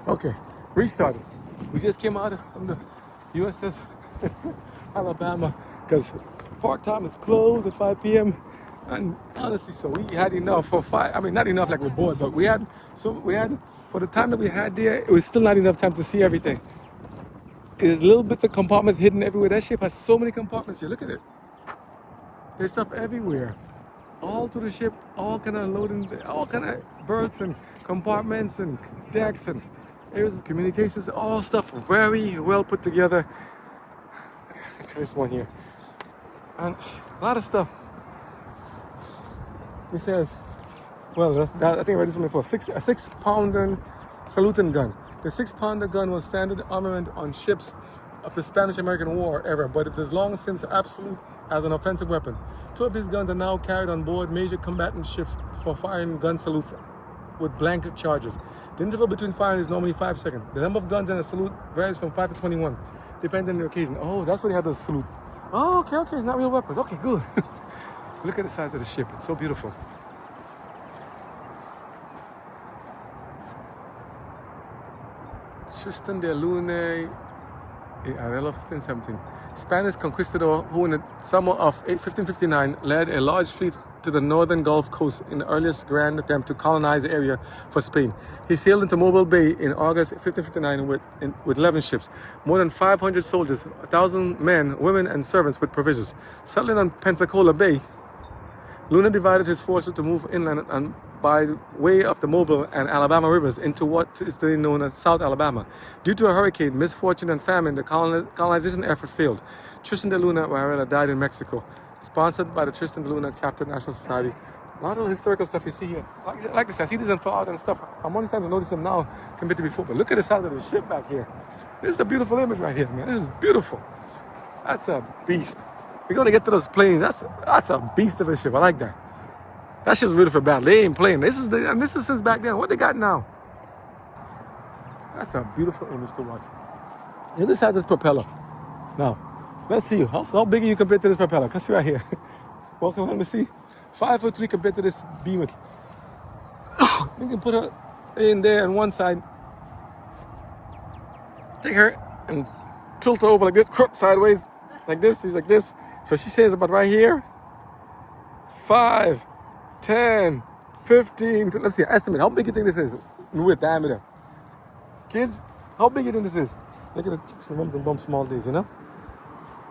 Okay, restarted. We just came out from the USS Alabama because park time is closed at 5 p.m. And honestly, so we had enough for five. I mean, not enough like we're bored, but we had for the time that we had there, it was still not enough time to see everything. There's little bits of compartments hidden everywhere. That ship has so many compartments here. Look at it. There's stuff everywhere. All through the ship, all kind of loading, all kind of berths and compartments and decks and areas of communications, all stuff very well put together. Look at this one here. And a lot of stuff. It says, well, I think I read this one before, a 6-pounder saluting gun. The 6-pounder gun was standard armament on ships of the Spanish-American War era, but it is long since obsolete as an offensive weapon. 2 of these guns are now carried on board major combatant ships for firing gun salutes with blank charges. The interval between firing is normally 5 seconds. The number of guns in a salute varies from 5 to 21, depending on the occasion. Oh, that's why they have the salute. Oh, okay, it's not real weapons. Okay, good. Look at the size of the ship. It's so beautiful. Tristan de Lune Arella 1517. Spanish conquistador who in the summer of 1559 led a large fleet to the northern Gulf Coast in the earliest grand attempt to colonize the area for Spain. He sailed into Mobile Bay in August 1559 with 11 ships, more than 500 soldiers, 1,000 men, women, and servants with provisions. Settling on Pensacola Bay, Luna divided his forces to move inland and by way of the Mobile and Alabama rivers into what is today known as South Alabama. Due to a hurricane, misfortune, and famine, the colonization effort failed. Tristan de Luna Varela died in Mexico, sponsored by the Tristan de Luna Captain National Society. A lot of historical stuff you see here. Like this, I see these in Fallout and stuff. I'm only starting to notice them now compared to before. But look at the size of the ship back here. This is a beautiful image right here, man. This is beautiful. That's a beast. We're gonna get to those planes. That's a beast of a ship. I like that. That ship's ready for battle. They ain't playing. This is since back then. What they got now? That's a beautiful image to watch. And this has this propeller. Now, let's see how big are you compared to this propeller? Can see right here. Welcome, let me see. 5'3" compared to this behemoth. You can put her in there on one side. Take her and tilt her over like this, sideways, like this. She's like this. So she says about right here. 5, 10, 15. Let's see, estimate. How big do you think this is? With diameter. Kids, how big do you think this is? Look at the some bump small days, you know?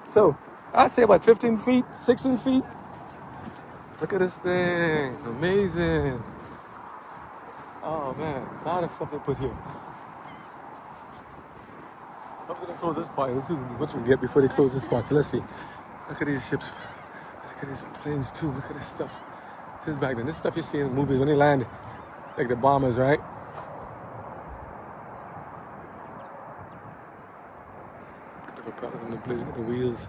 So, I'd say about 15 feet, 16 feet. Look at this thing. Amazing. Oh, man. A lot of stuff they put here. I'm going to close this part. Let's see what we can get before they close this part. So, let's see. Look at these ships. Look at these planes, too. Look at this stuff. This is back then. This stuff you see in movies when they land. Like the bombers, right? Look at the propellers in the place. Look at the wheels.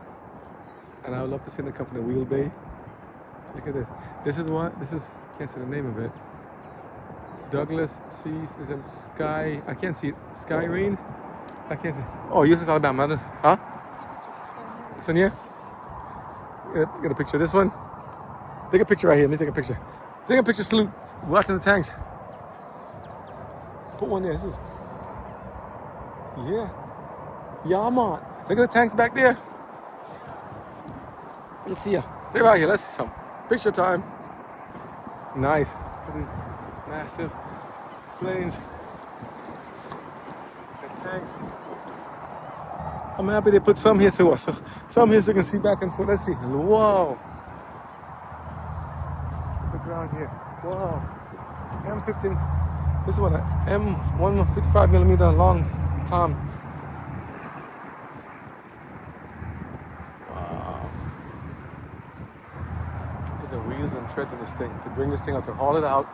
And I would love to see them come from the wheel bay. Look at this. This is what? This is, can't see the name of it. Douglas C. Sky. I can't see it. Sky Rain? I can't see it. Oh, USS Alabama. Huh? It's in here? Get a picture of this one. Take a picture right here. Let me take a picture. Take a picture, salute. Watching the tanks. Put one there. This is. Yeah. Yeah, man. Look at the tanks back there. Let's see ya. Stay right here. Let's see some. Picture time. Nice. Look at these massive planes. The tanks. I'm happy they put some here so some here so you can see back and forth. Let's see. Wow. The ground here. Wow. M15. This is what an M155mm long tom. Wow. Look at the wheels and treads of this thing. To bring this thing out, to haul it out.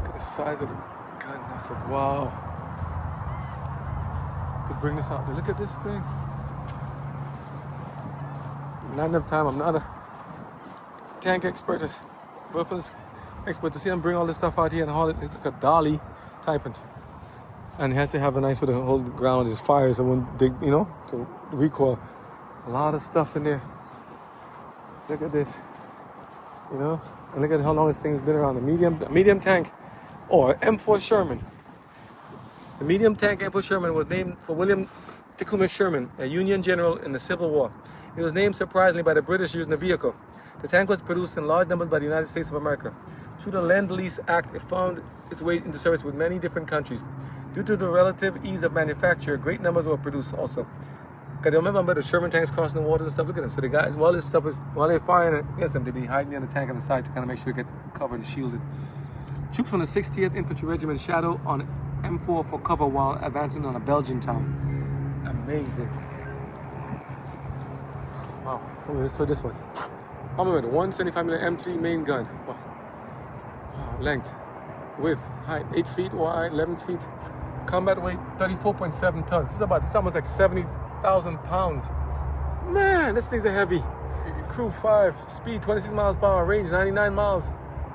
Look at the size of the gun. That's like, wow. To bring this out. Look at this thing. Not enough time. I'm not a tank expert, weapons expert to see him bring all this stuff out here and haul it. It's like a dolly typing. And he has to have a nice way to hold the ground with his fire so it won't dig, you know, to recoil. A lot of stuff in there. Look at this. You know? And look at how long this thing's been around. A medium tank or M4 Sherman. The medium tank M4 Sherman was named for William Tecumseh Sherman, a Union general in the Civil War. It was named surprisingly by the British using the vehicle. The tank was produced in large numbers by the United States of America. Through the Lend-Lease Act, it found its way into service with many different countries. Due to the relative ease of manufacture, great numbers were produced also. Because remember the Sherman tanks crossing the waters and stuff? Look at them. So the guys, while this stuff is, while they're firing against them, they be hiding in the tank on the side to kind of make sure they get covered and shielded. Troops from the 60th Infantry Regiment shadow on M4 for cover while advancing on a Belgian town. Amazing. Wow. So this one. Armament, 175mm M3 main gun. Wow. Length, width, height, 8 feet wide, 11 feet. Combat weight, 34.7 tons. This is almost like 70,000 pounds. Man, this thing's a heavy. Crew 5, speed 26 miles per hour, range 99 miles.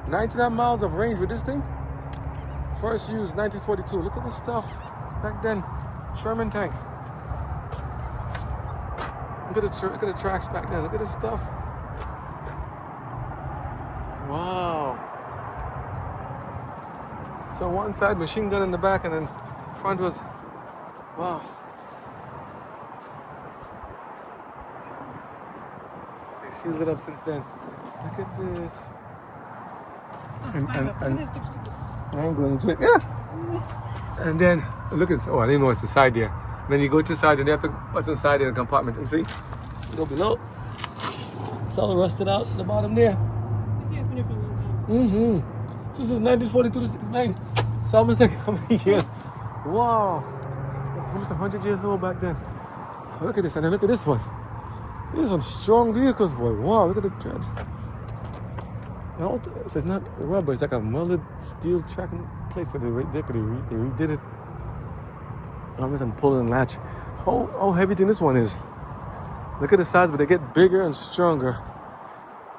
99 miles of range with this thing. First used 1942. Look at this stuff back then. Sherman tanks. Look at the tracks back then. Look at this stuff. Wow. So one side machine gun in the back, and then front was, wow. They sealed it up since then. Look at this. I ain't going into it. Yeah. And then look at, oh, I didn't know it's the side there. Then you go to the side and you have to, what's inside in the compartment. You see? You go below. It's all rusted out at the bottom there. This is 1942 to 69. So almost like how many years? Wow. Almost 100 years old back then. Look at this, and then look at this one. These are some strong vehicles, boy. Wow, look at the treads. So it's not rubber, it's like a welded steel tracking plate. So they redid it. I'm pulling and latch. How heavy think this one is. Look at the size, but they get bigger and stronger.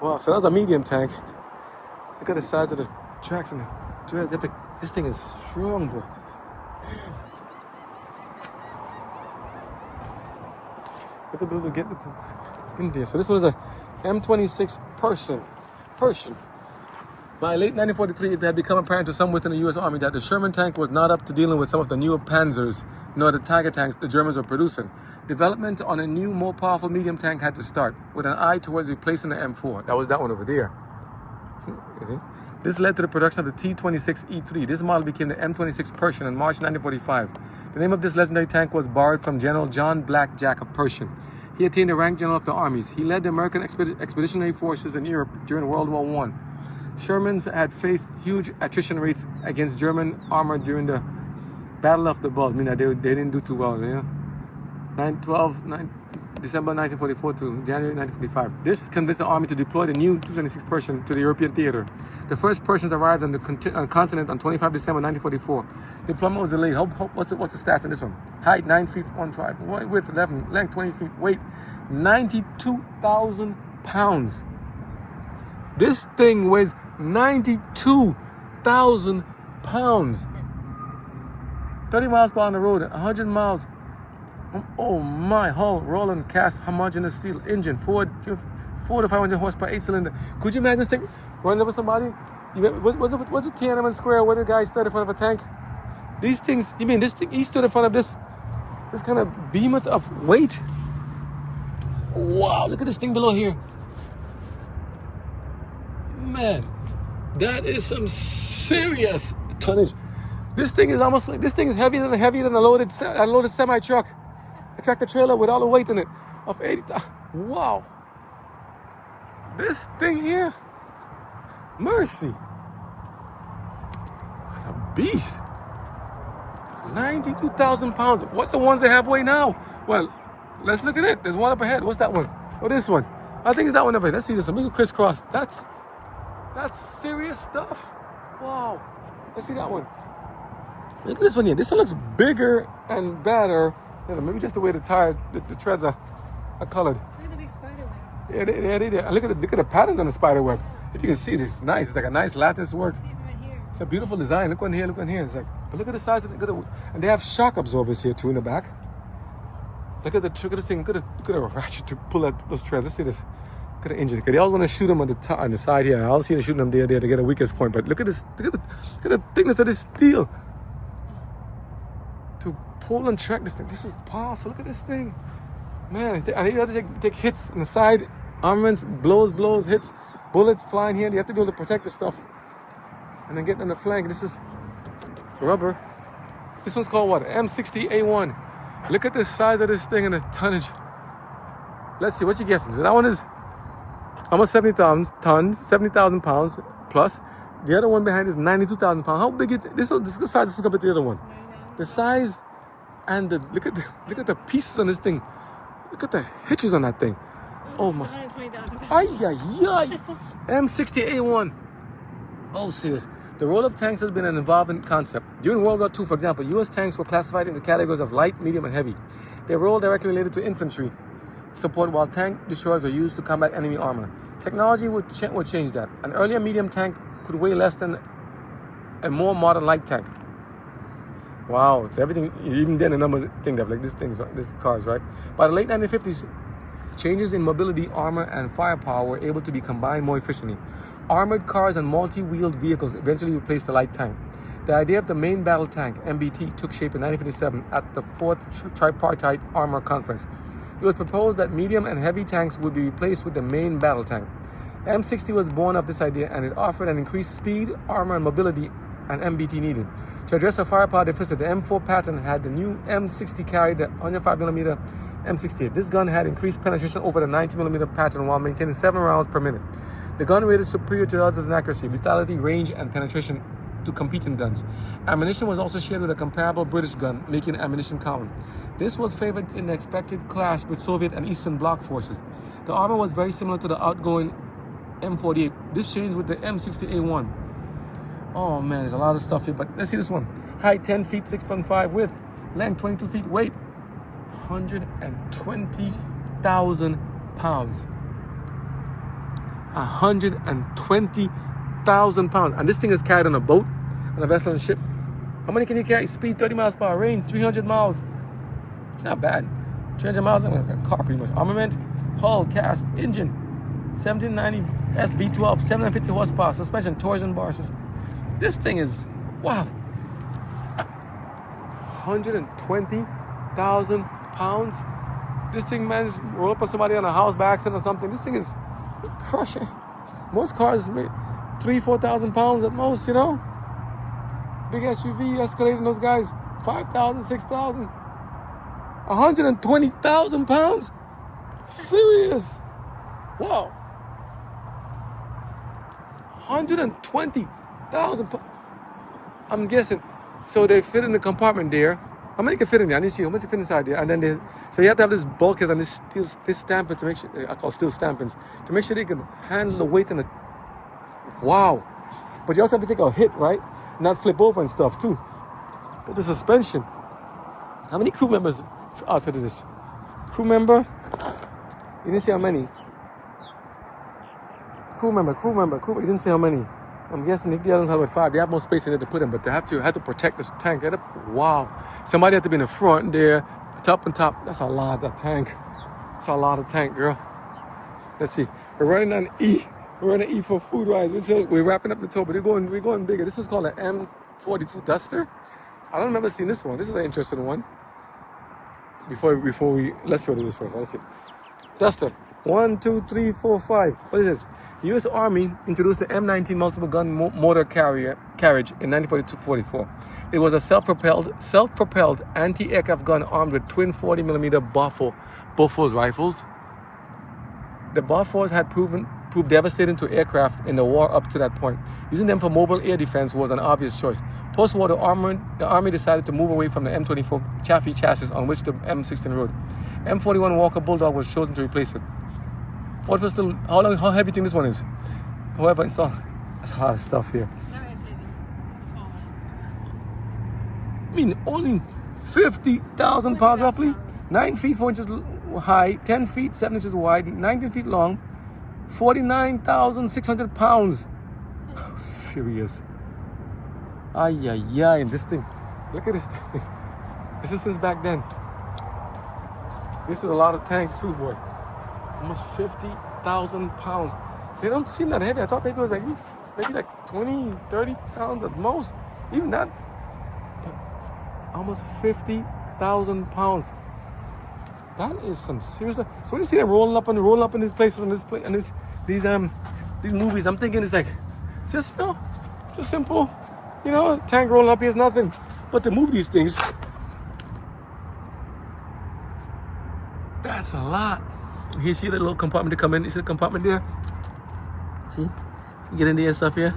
Wow, so that's a medium tank. Look at the size of the tracks and the treads. This thing is strong, bro. Look at to get it in there. So this one is a M26 Persian. By late 1943, it had become apparent to some within the U.S. Army that the Sherman tank was not up to dealing with some of the newer Panzers, nor the Tiger tanks the Germans were producing. Development on a new, more powerful medium tank had to start, with an eye towards replacing the M4. That was that one over there. You see? This led to the production of the T-26E3. This model became the M26 Persian in March 1945. The name of this legendary tank was borrowed from General John Blackjack of Persian. He attained the rank general of the armies. He led the American expeditionary forces in Europe during World War I. Shermans had faced huge attrition rates against German armor during the Battle of the Bulge. I mean, they didn't do too well, you know. December 1944 to January 1945. This convinced the army to deploy the new 226 Persian to the European theater. The first Persians arrived on the continent on 25 December 1944. Deployment was delayed. What's the stats on this one? Height 9 feet 1.5, width 11, length 20 feet, weight 92,000 pounds. This thing weighs 92,000 pounds. 30 miles per hour on the road, 100 miles. Oh my, hull, rolling, cast, homogeneous steel, engine, 4 to 500 horsepower, 8-cylinder. Could you imagine this thing running over somebody? What's a Tiananmen Square where the guy stood in front of a tank? These things, you mean this thing, he stood in front of this kind of behemoth of weight? Wow, look at this thing below here. Man, that is some serious tonnage. This thing is almost like, this thing is heavier than a loaded semi-truck. A tractor trailer with all the weight in it of 80. Wow. This thing here, mercy. What a beast. 92,000 pounds. What the ones they have weigh now? Well, let's look at it. There's one up ahead. What's that one? Oh, this one. I think it's that one up ahead. Let's see this. Let me crisscross. That's serious stuff. Wow. Let's see that one. Look at this one here. This one looks bigger and better. Maybe just the way the tires, the treads are colored. Look at the big spider web. Yeah, they. Look at the patterns on the spider web. If you can see it, it's nice. It's like a nice lattice work. See it right here. It's a beautiful design. Look one here. It's like, but look at the size. And they have shock absorbers here too in the back. Look at the thing. Look at the ratchet to pull out those treads. Let's see this. Look at the engine. They always want to shoot them on the side here. I always see them shooting them there to get a weakest point. But look at this. Look at the thickness of this steel. to pull and track this thing. This is powerful. Look at this thing. Man, and you have to take hits on the side, armaments, blows, hits, bullets flying here. You have to be able to protect the stuff. And then get on the flank. This is rubber. This one's called what? M60A1. Look at the size of this thing and the tonnage. Let's see, what you guessing? So that one is almost 70,000 pounds plus. The other one behind is 92,000 pounds. How big is this? This is the size this is compared to the other one. The size and the look at the pieces on this thing. Look at the hitches on that thing. Oh my! 120,000 pounds. Ay. M60A1. Oh, serious. The role of tanks has been an evolving concept. During World War II, for example, U.S. tanks were classified into categories of light, medium, and heavy. Their role directly related to infantry support, while tank destroyers were used to combat enemy armor. Technology would change that. An earlier medium tank could weigh less than a more modern light tank. Wow, it's everything, even then the numbers think that, like this cars, right? By the late 1950s, changes in mobility, armor, and firepower were able to be combined more efficiently. Armored cars and multi-wheeled vehicles eventually replaced the light tank. The idea of the main battle tank, MBT, took shape in 1957 at the 4th Tripartite Armor Conference. It was proposed that medium and heavy tanks would be replaced with the main battle tank. M60 was born of this idea, and it offered an increased speed, armor, and mobility an MBT needed. To address a firepower deficit, the M4 Patton had the new M60 carry the 105mm M68. This gun had increased penetration over the 90mm Patton while maintaining 7 rounds per minute. The gun rated superior to others in accuracy, lethality, range, and penetration to competing guns. Ammunition was also shared with a comparable British gun, making ammunition common. This was favored in the expected clash with Soviet and Eastern Bloc forces. The armor was very similar to the outgoing M48. This changed with the M60A1. Oh man, there's a lot of stuff here, but let's see this one. Height 10 feet, 6'5" width. Length 22 feet, weight 120,000 pounds. 120,000 pounds. And this thing is carried on a boat, on a vessel, and a ship. How many can you carry? Speed 30 miles per hour, range 300 miles. It's not bad. 300 miles, like a car pretty much. Armament, hull, cast, engine, 1790 SV12, 750 horsepower, suspension, torsion bars. This thing is, wow. 120,000 pounds. This thing managed to roll up on somebody on a house by accident or something. This thing is crushing. Most cars weigh 3,000-4,000 pounds at most, you know. Big SUV escalating those guys 5,000, 6,000. 120,000 pounds? Serious? Wow. 120,000 pounds. I'm guessing. So they fit in the compartment there. How many can fit in there? I need to see how much can fit inside there. And then so you have to have this bulkhead and this stamping to make sure, I call steel stampings, to make sure they can handle the weight and the, wow. But you also have to take a hit, right? Not flip over and stuff too. But the suspension. How many crew members outfitted this? Crew member? You didn't say how many. Crew member. You didn't say how many. I'm guessing if they don't have 5, they have more space in there to put them, but they have to protect this tank. Wow. Somebody had to be in the front there, top and top. That's a lot of that tank. That's a lot of tank, girl. Let's see. We're running on E. We're running E for food wise. We're wrapping up the tour, but we're going bigger. This is called an M42 Duster. I don't remember seeing this one. This is an interesting one. Before we let's go to this first. Let's see. Duster. 1, 2, 3, 4, 5. What is this? The U.S. Army introduced the M19 multiple gun motor carriage in 1942-44. It was a self-propelled anti-aircraft gun armed with twin 40mm Bofors rifles. The Bofors had proved devastating to aircraft in the war up to that point. Using them for mobile air defense was an obvious choice. Post-war, the Army decided to move away from the M24 Chaffee chassis on which the M16 rode. M41 Walker Bulldog was chosen to replace it. Ford was still, how heavy do you think this one is? However, that's a lot of stuff here. That is heavy. It's small. I mean, only 50,000 pounds roughly. 9 feet 4 inches high, 10 feet 7 inches wide, 19 feet long, 49,600 pounds. Oh, serious. And this thing. Look at this thing. This is since back then. This is a lot of tank too, boy. Almost 50,000 pounds. They don't seem that heavy. I thought maybe it was maybe like 20, 30 pounds at most. Even that. But almost 50,000 pounds. That is some serious. So when you see them rolling up in these places and these movies, I'm thinking it's like just just simple, tank rolling up here is nothing. But to move these things, that's a lot. Here, see the little compartment to come in. You see the compartment there? See? You get in there and stuff here.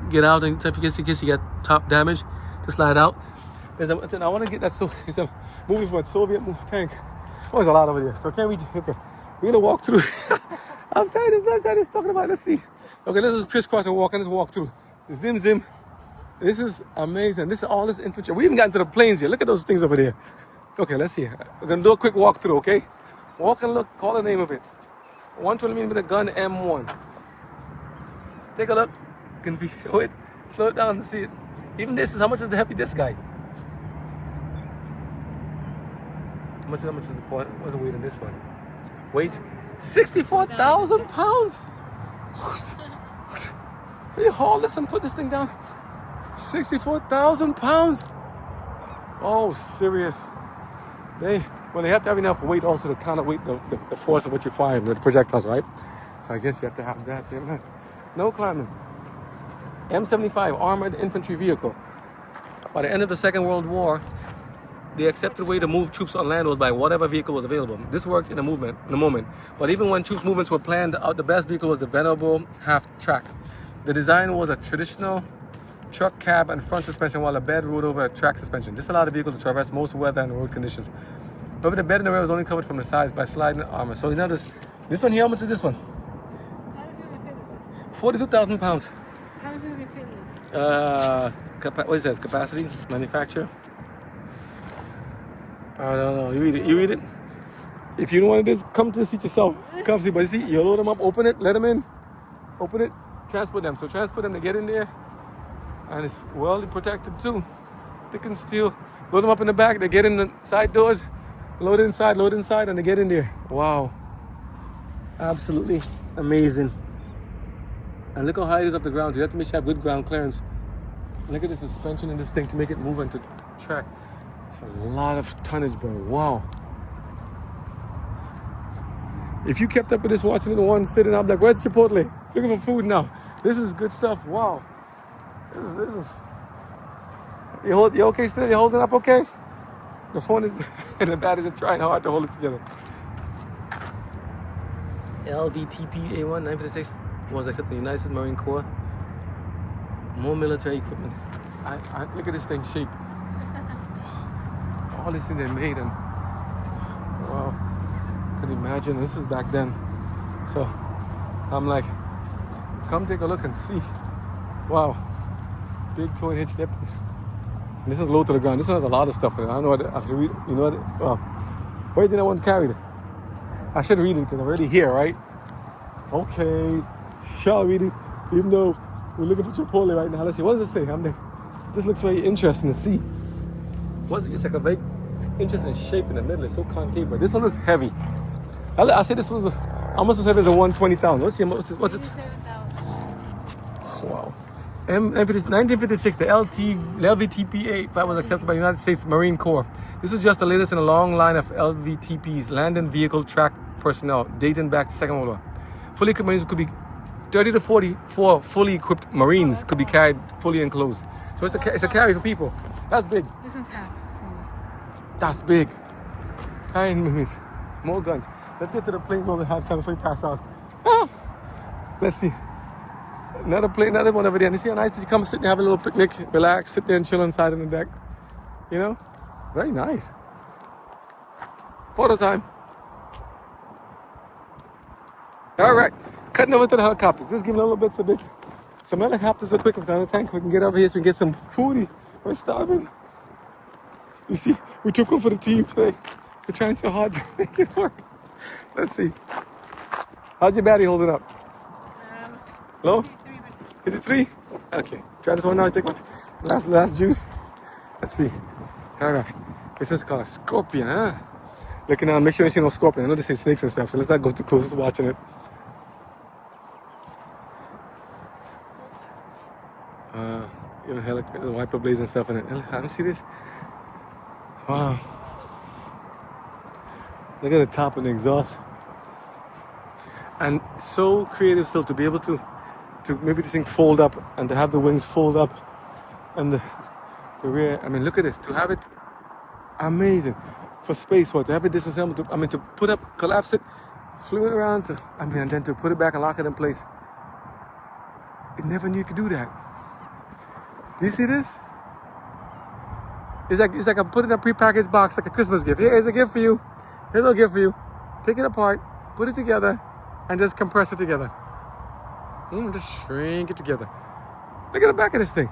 Get out and stuff in case you get top damage to slide out. I want to get that. So it's a movie for a Soviet tank. Oh, there's a lot over there. So can we? Okay, we're gonna walk through. I'm tired of talking about. Let's see. Okay, let's just crisscross and walk. And just walk through. Zim zim. This is amazing. This is all this infantry. We even got into the planes here. Look at those things over there. Okay, let's see. We're gonna do a quick walkthrough. Okay, walk and look. Call the name of it. 120mm gun M1. Take a look. Can be wait. Slow it down and see it. Even this is how much is the heavy this guy? How much is the point? What's the weight in this one? Weight 64,000 pounds. You haul this and put this thing down. 64,000 pounds. Oh, serious. They have to have enough weight also to counterweight the force of what you're firing with the projectiles, right? So I guess you have to have that. No climbing. M75 armored infantry vehicle. By the end of the Second World War, the accepted way to move troops on land was by whatever vehicle was available. This worked in a moment. But even when troops movements were planned out, the best vehicle was the venerable half-track. The design was a traditional truck cab and front suspension, while a bed rode over a track suspension. This allowed the vehicle to traverse most weather and road conditions. However, the bed in the rear was only covered from the sides by sliding armor. So you notice, this one here, how much is this one? How do people fit this one? 42,000 pounds. How do people fit this? What it says? Capacity, manufacturer. I don't know. You read it. If you don't want this, come to the seat yourself. Come see. But you see, you load them up, open it, let them in, open it, transport them. So transport them to get in there, and it's well protected too. Thick and steel. Load them up in the back. They get in the side doors. Load inside, and they get in there. Wow. Absolutely amazing. And look how high it is up the ground. You have to make sure you have good ground clearance. Look at the suspension in this thing to make it move onto track. It's a lot of tonnage, bro. Wow. If you kept up with this, watching it, the one sitting, I'm like, where's Chipotle? Looking for food now. This is good stuff. Wow. This is. You okay still? You holding up okay? The phone is, and the batteries are trying hard to hold it together. LVTP A1 956 was accepted in the United States Marine Corps. More military equipment. I look at this thing shape. All this thing they made, and wow, could imagine this is back then. So I'm like, come take a look and see. Wow, big toy hitch lip. And this is low to the ground. This one has a lot of stuff in it. I don't know what I should read. You know what? Well, why didn't I want to carry it? I should read it because I'm already here, right? Okay, shall read it. Even though we're looking for Chipotle right now. Let's see. What does it say? This looks very interesting to see. It's like a very interesting shape in the middle. It's so concave, but this one looks heavy. I said this was I must have said it's a 120,000. Let's see, what's it? 27,000. Wow. 1956, the LVTP-A5 was accepted by the United States Marine Corps. This is just the latest in a long line of LVTPs, land and vehicle track personnel, dating back to the Second World War. Fully equipped Marines could be 30 to 44 fully equipped Marines could be carried fully enclosed. So it's a carry for people. That's big. This one's half smaller. That's big. Carrying Marines. More guns. Let's get to the planes while we have time before we pass out. Ah! Let's see. Another plane, another one over there. And you see how nice you come sit there, have a little picnic, relax, sit there and chill inside on the deck. You know? Very nice. Photo time. All right. Cutting over to the helicopters. Just giving a little bits of bits. Some helicopters are quick with the tank. We can get over here so we can get some foodie. We're starving. You see, we took one for the team today. We're trying so hard to make it work. Let's see. How's your battery holding up? Low? 53? Okay. Try this one now. Take one. Last juice. Let's see. All right. This is called a scorpion, huh? Looking out. Make sure you see no scorpion. I know they say snakes and stuff, so let's not go too close to watching it. Even helicopter, wiper blades and stuff in it. Let me see this. Wow. Look at the top and the exhaust. And so creative still to be able to maybe this thing fold up and to have the wings fold up and the rear. I mean, look at this. To have it amazing for space, or to have it disassembled. To put up, collapse it, flip it around. And then to put it back and lock it in place. You never knew you could do that. Do you see this? It's like I'm putting a prepackaged box, like a Christmas gift. Here's a gift for you. Here's a gift for you. Take it apart, put it together, and just compress it together. Just shrink it together. Look at the back of this thing.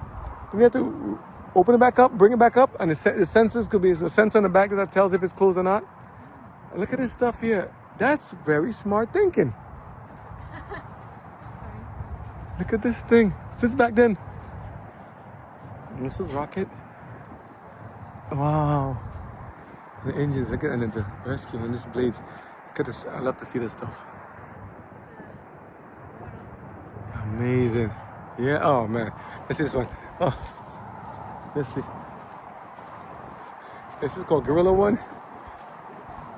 We have to open it back up, bring it back up, and the sensors could be a sensor on the back that tells if it's closed or not. And look at this stuff here. That's very smart thinking. Look at this thing. Since back then. Missile rocket. Wow. The engines, look at and then the rescue and this blades. Look at this. I love to see this stuff. Amazing. Yeah, oh man. Let's see this one. Oh. Let's see. This is called Gorilla One.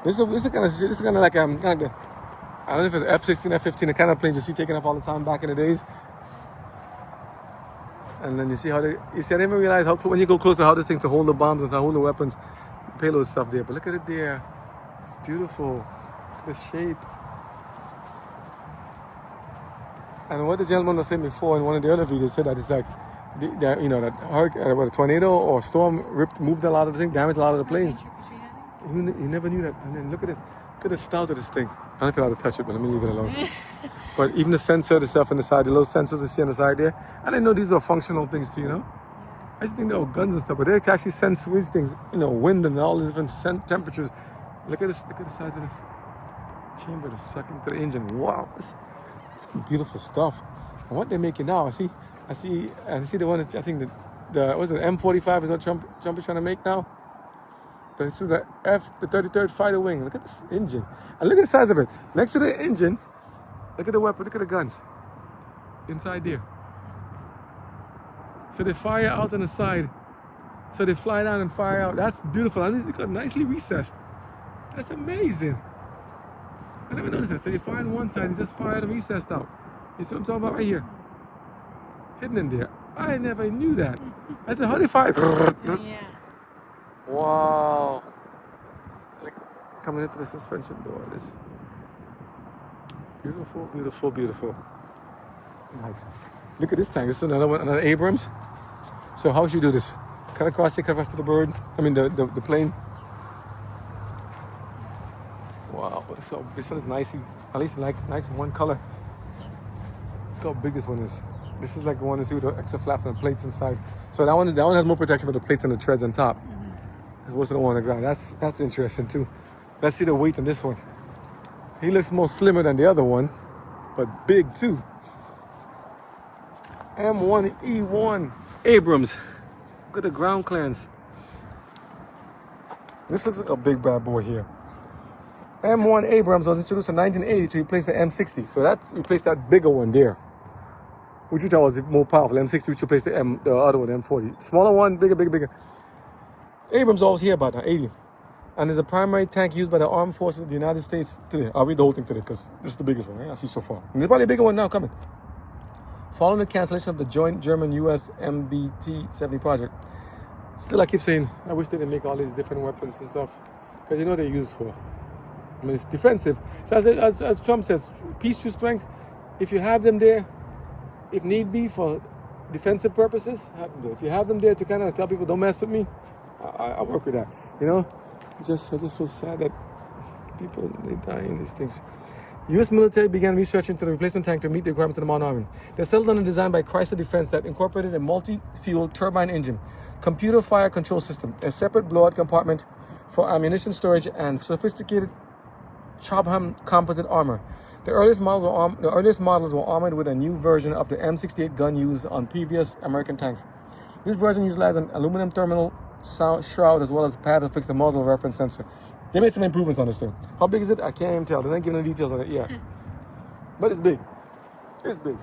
This is kind of like I don't know if it's F-16, F-15, the kind of planes you see taken up all the time back in the days. And then you see I didn't even realize how when you go closer how this thing's to hold the bombs and to hold the weapons, the payload stuff there. But look at it there. It's beautiful. Look at the shape. And what the gentleman was saying before in one of the other videos said that it's like that a tornado or storm moved a lot of the thing, damaged a lot of the planes. You never knew that. And then look at this. Look at the style of this thing. I don't know if you're allowed to touch it, but let me leave it alone. But even the sensor, the stuff on the side, the little sensors you see on the side there, I didn't know these were functional things too, I just think they were guns and stuff, but they actually sense these things, wind and all the different temperatures. Look at this. Look at the size of this chamber to suck into the engine. Wow, it's beautiful stuff. And what they're making now, I see the one that I think the was it M45 is what Trump is trying to make now. This is the 33rd Fighter Wing. Look at this engine. And look at the size of it. Next to the engine, look at the weapon, look at the guns. Inside there. So they fire out on the side. So they fly down and fire out. That's beautiful. And it's got nicely recessed. That's amazing. I never noticed that. So they fire on one side, they just fire the recessed out. You see what I'm talking about right here? Hidden in there. I never knew that. I said, how do they fire? Yeah. Wow. Like coming into the suspension door. This beautiful, beautiful, beautiful. Nice. Look at this tank. This is another one, another Abrams. So how should you do this? Cut across to the bird. I mean the plane. Wow. So this one is nicely, at least nice one color. Look how big this one is. This is like the one you see with the extra flap and the plates inside. So that one has more protection for the plates and the treads on top. What's the one on the ground? That's interesting too. Let's see the weight on this one. He looks more slimmer than the other one, but big too. M1E1 Abrams. Look at the ground clearance. This looks like a big bad boy here. M1 Abrams was introduced in 1980 to replace the M60. So that replaced that bigger one there, which you thought was more powerful. M60, which replaced the other one, the M40. Smaller one, bigger. Abrams always here about now, 80. And is a primary tank used by the armed forces of the United States today. I'll read the whole thing today because this is the biggest one I see so far. And there's probably a bigger one now coming. Following the cancellation of the joint German-US MBT-70 project. Still, I keep saying, I wish they didn't make all these different weapons and stuff. Because they're used for. I mean, it's defensive. So as Trump says, peace through strength. If you have them there, if need be for defensive purposes, have them there. If you have them there to kind of tell people, don't mess with me, I work with that. I just feel sad that people, they die in these things. U.S. military began research into the replacement tank to meet the requirements of the Modern Army. They settled on a design by Chrysler Defense that incorporated a multi-fuel turbine engine, computer fire control system, a separate blowout compartment for ammunition storage, and sophisticated Chobham composite armor. The earliest models were armored with a new version of the M68 gun used on previous American tanks. This version utilized an aluminum thermal shroud as well as a pad to fix the muzzle reference sensor. They made some improvements on this thing. How big is it? I can't even tell. They're not giving any details on it yet. But it's big. It's big.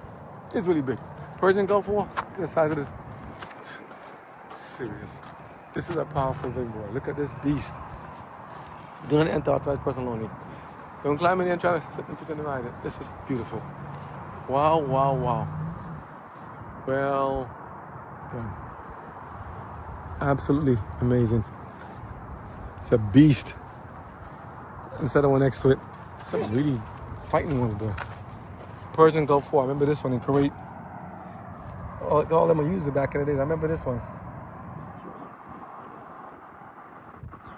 It's really big. Persian Gulf War. Look at the size of this. It's serious. This is a powerful thing, boy. Look at this beast. Do not enter authorized person only. Don't climb in and try to sit and fit in the ride. This is beautiful. Wow, wow, wow. Well done. Absolutely amazing. It's a beast. Instead of one next to it, some really fighting ones, boy. Persian Gulf War. I remember this one in Kuwait. All of them were used back in the days. I remember this one.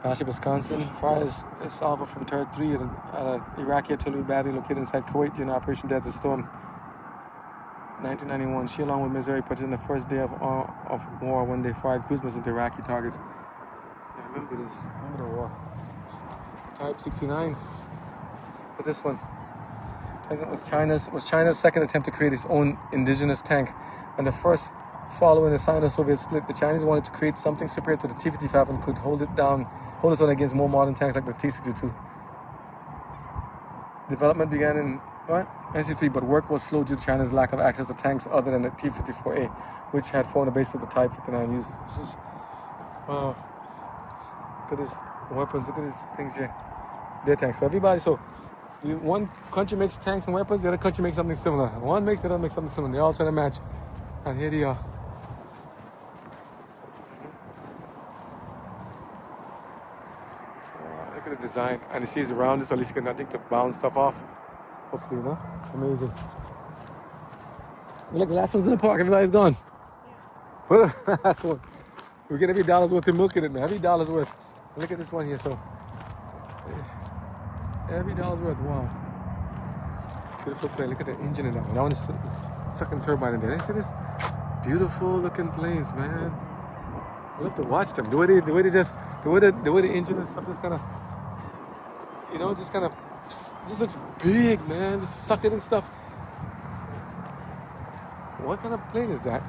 Battleship Wisconsin fires a salvo from turret 3 at an Iraqi artillery battery located inside Kuwait during Operation Desert Storm. 1991. She, along with Missouri, participated in the first day of war when they fired cruise missiles into Iraqi targets. Yeah, I remember this. I remember the war. Type 69. What's this one? Was China's second attempt to create its own indigenous tank, and the first following the Sino-Soviet split. The Chinese wanted to create something superior to the T-55 and could hold its own against more modern tanks like the T-62. Development began in 1963, but work was slow due to China's lack of access to tanks other than the T-54A, which had formed the basis of the Type 59 used. This is wow. Look at these weapons. Look at these things here. They're tanks. So everybody. One country makes tanks and weapons, the other country makes something similar. One makes the other makes something similar. They all try to match. And here they are. Look at the design. And you see it's around this, so at least you can nothing to bounce stuff off. Hopefully, you know? Amazing. Look, the last one's in the park. Everybody's gone. What the last one? We get every dollar's worth of milk in it now. Every dollar's worth. Look at this one here. So, every dollar's worth. Wow. Beautiful plane. Look at the engine in that one. That one is the second turbine in there. You see this beautiful looking planes, man. I love to watch them. The way the engine and stuff just kind of, just looks big, man. Just suck it and stuff. What kind of plane is that?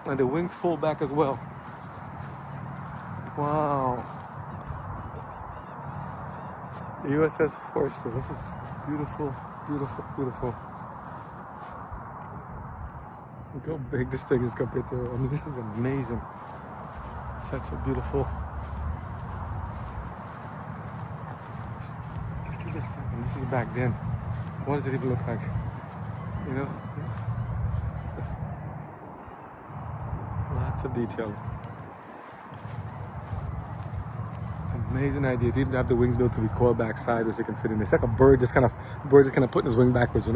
And the wings fold back as well. Wow. USS Forster. This is beautiful, beautiful, beautiful. Look how big this thing is compared to, this is amazing. Such a beautiful. Look at this thing. And this is back then. What does it even look like? Lots of detail. Amazing idea. They didn't have the wings built to be coiled back sideways so you can fit in. It's like a bird just kind of putting his wing backwards,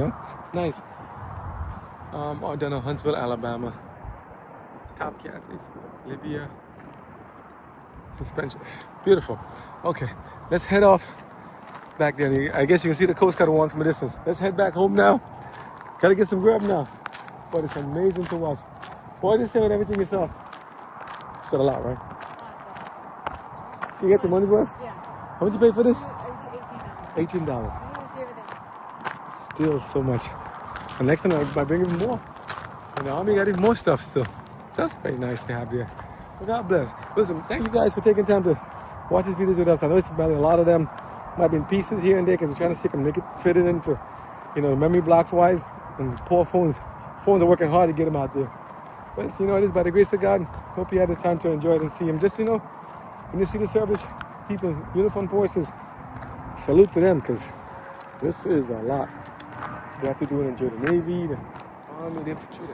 Nice. All done in Huntsville, Alabama. Top Cat, Libya. Suspension. Beautiful. Okay, let's head off back there. I guess you can see the Coast Guard one from a distance. Let's head back home now. Gotta get some grub now. But it's amazing to watch. Boy, just say with everything you saw. You said a lot, right? You get your money's worth? Yeah. How much you pay for this? $18. $18. $18. Still so much. And next time I bring even more. And the Army got even more stuff still. That's very nice to have here. So God bless. Listen, thank you guys for taking time to watch these videos with us. I know it's probably a lot of them might be in pieces here and there because we're trying to see if we can make it fit it into, memory blocks wise. And poor phones are working hard to get them out there. But it is by the grace of God. Hope you had the time to enjoy it and see them. Just, when you see the service people, uniformed forces, salute to them because this is a lot. They have to do and enjoy the Navy, the Army, the infantry,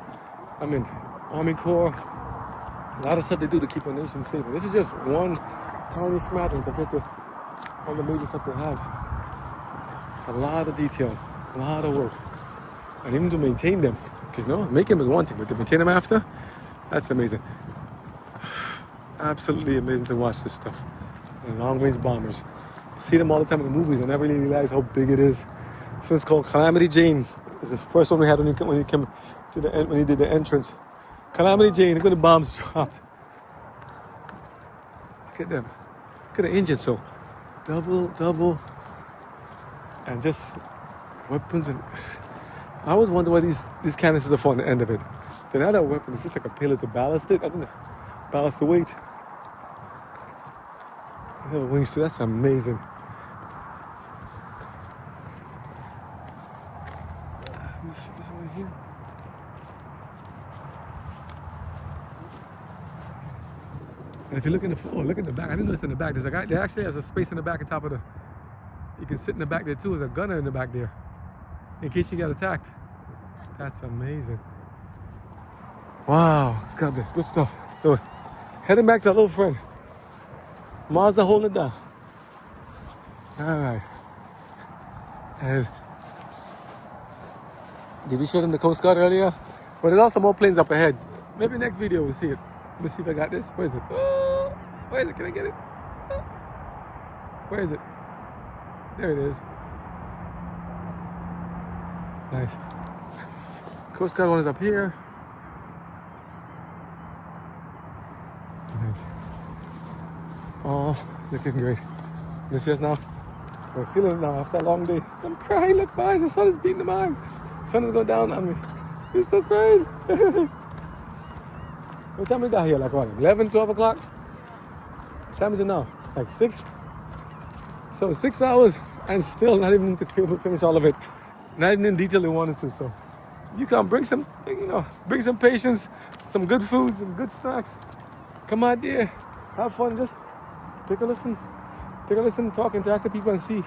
Army Corps. A lot of stuff they do to keep our nation safe. And this is just one tiny smattering compared to all the major stuff they have. It's a lot of detail, a lot of work. And even to maintain them. Because, make them is one thing, but to maintain them after, that's amazing. Absolutely amazing to watch this stuff. And long-range bombers. See them all the time in the movies. I never really realized how big it is. So it's called Calamity Jane. It's the first one we had when he did the entrance. Calamity Jane. Look at the bombs dropped. Look at them. Look at the engine. So double, and just weapons and. I always wonder why these canisters are for on the end of it. The other weapon is just like a payload to ballast it. I don't know. Ballast the weight. The wings too. That's amazing. Let me see this one here. And if you look in the look at the back. I didn't notice in the back. There's a guy. There actually has a space in the back on top of the. You can sit in the back there too. There's a gunner in the back there, in case you get attacked. That's amazing. Wow, got this. Good stuff. So, heading back to our little friend. Mazda holding it down. All right. And did we show them the Coast Guard earlier? But there's also more planes up ahead. Maybe next video we'll see it. Let me see if I got this. Where is it? Oh, where is it? Can I get it? Oh. Where is it? There it is. Nice. Coast Guard one is up here. Nice. Oh, looking great. You see us now? We're feeling it now after a long day. I'm crying, look behind, the sun is beating them on. The sun is going down on me. We're still crying. What time we got here? Like what, 11, 12 o'clock? What time is it now? Like 6? So 6 hours and still not even able to finish all of it. Not even in detail we wanted to, so. You can bring some, bring some patience, some good food, some good snacks. Come out there, have fun, just take a listen, talk, interact with people and see.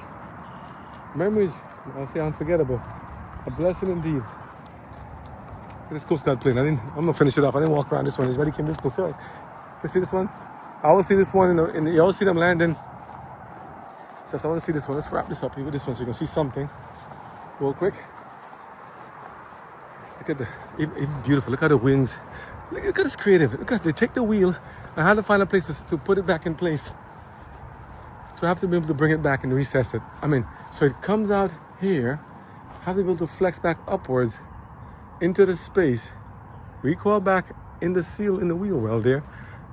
Memories, I'll say unforgettable. A blessing indeed. This Coast Guard plane, I'm gonna finish it off. I didn't walk around this one, it's already came this close. Sorry. You see this one? I always see this one you always see them landing. So I want to see this one. Let's wrap this up here with this one so you can see something real quick. Look at even beautiful. Look at the wings. Look at this creative. Look at they take the wheel and how to find a place to put it back in place. To have to be able to bring it back and recess it. I mean, so it comes out here, have to be able to flex back upwards into the space, recoil back in the seal in the wheel well there,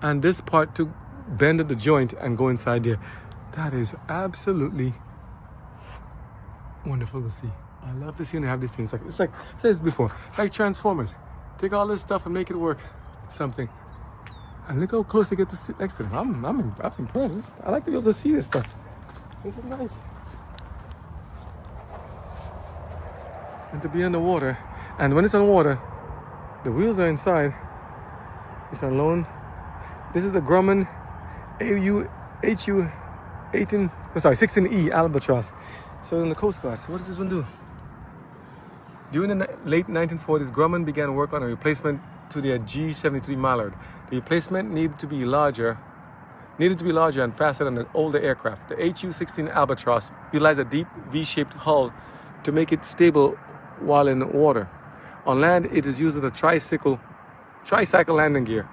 and this part to bend at the joint and go inside there. That is absolutely wonderful to see. I love to see when they have these things. It's like I said this before, like Transformers. Take all this stuff and make it work. Something. And look how close they get to sit next to them. I'm impressed. I like to be able to see this stuff. This is nice. And to be on the water. And when it's on water, the wheels are inside. It's on loan. This is the Grumman HU 16E Albatross. So in the Coast Guard. So what does this one do? During the late 1940s, Grumman began work on a replacement to their G-73 Mallard. The replacement needed to be larger and faster than the older aircraft. The HU-16 Albatross utilized a deep V-shaped hull to make it stable while in the water. On land, it is used as a tricycle landing gear.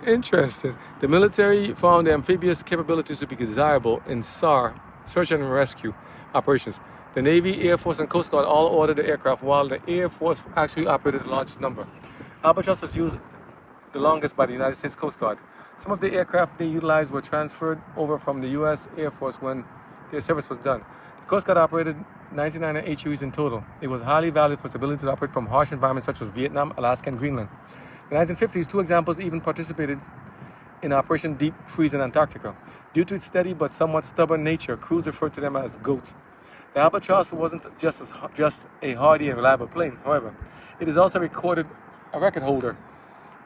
Interesting. The military found the amphibious capabilities to be desirable in SAR, search and rescue operations. The Navy, Air Force, and Coast Guard all ordered the aircraft, while the Air Force actually operated the largest number. Albatross was used the longest by the United States Coast Guard. Some of the aircraft they utilized were transferred over from the U.S. Air Force when their service was done. The Coast Guard operated 99 HUs in total. It was highly valued for its ability to operate from harsh environments such as Vietnam, Alaska, and Greenland. In the 1950s, 2 examples even participated in Operation Deep Freeze in Antarctica. Due to its steady but somewhat stubborn nature, crews referred to them as goats. The Albatross wasn't just a hardy and reliable plane, however. It is also a record holder.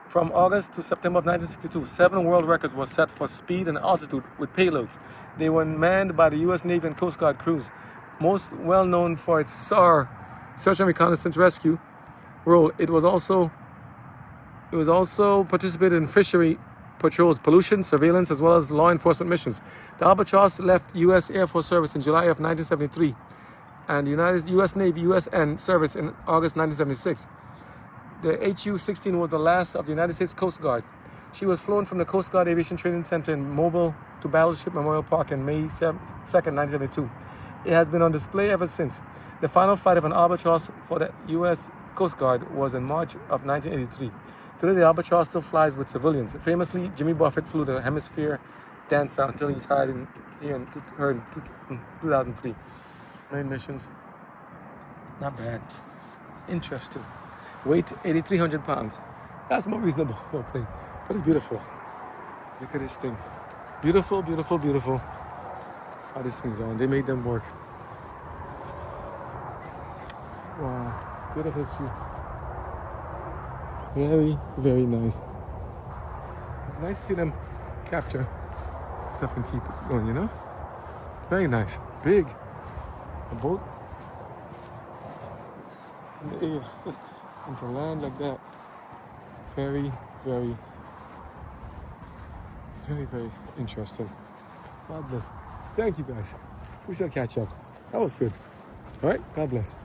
From August to September of 1962, 7 world records were set for speed and altitude with payloads. They were manned by the U.S. Navy and Coast Guard crews. Most well known for its SAR, Search and Reconnaissance Rescue, role, it was also participated in fishery patrols, pollution, surveillance, as well as law enforcement missions. The Albatross left U.S. Air Force service in July of 1973 and U.S. Navy USN service in August 1976. The HU-16 was the last of the United States Coast Guard. She was flown from the Coast Guard Aviation Training Center in Mobile to Battleship Memorial Park in May 2nd, 1972. It has been on display ever since. The final flight of an Albatross for the U.S. Coast Guard was in March of 1983. Today, the Albatross still flies with civilians. Famously, Jimmy Buffett flew the Hemisphere Dancer until he retired in 2003. 9 missions. Not bad. Interesting. Weight 8,300 pounds. That's more reasonable for a plane. But it's beautiful. Look at this thing. Beautiful, beautiful, beautiful. How these things are. They made them work. Wow. Beautiful shoe. Very, very nice. Nice to see them capture stuff and keep it going, you know? Very nice. Big. A boat in the air. And to land like that. Very, very, very, very interesting. God bless. Thank you guys. We shall catch up. That was good. All right. God bless.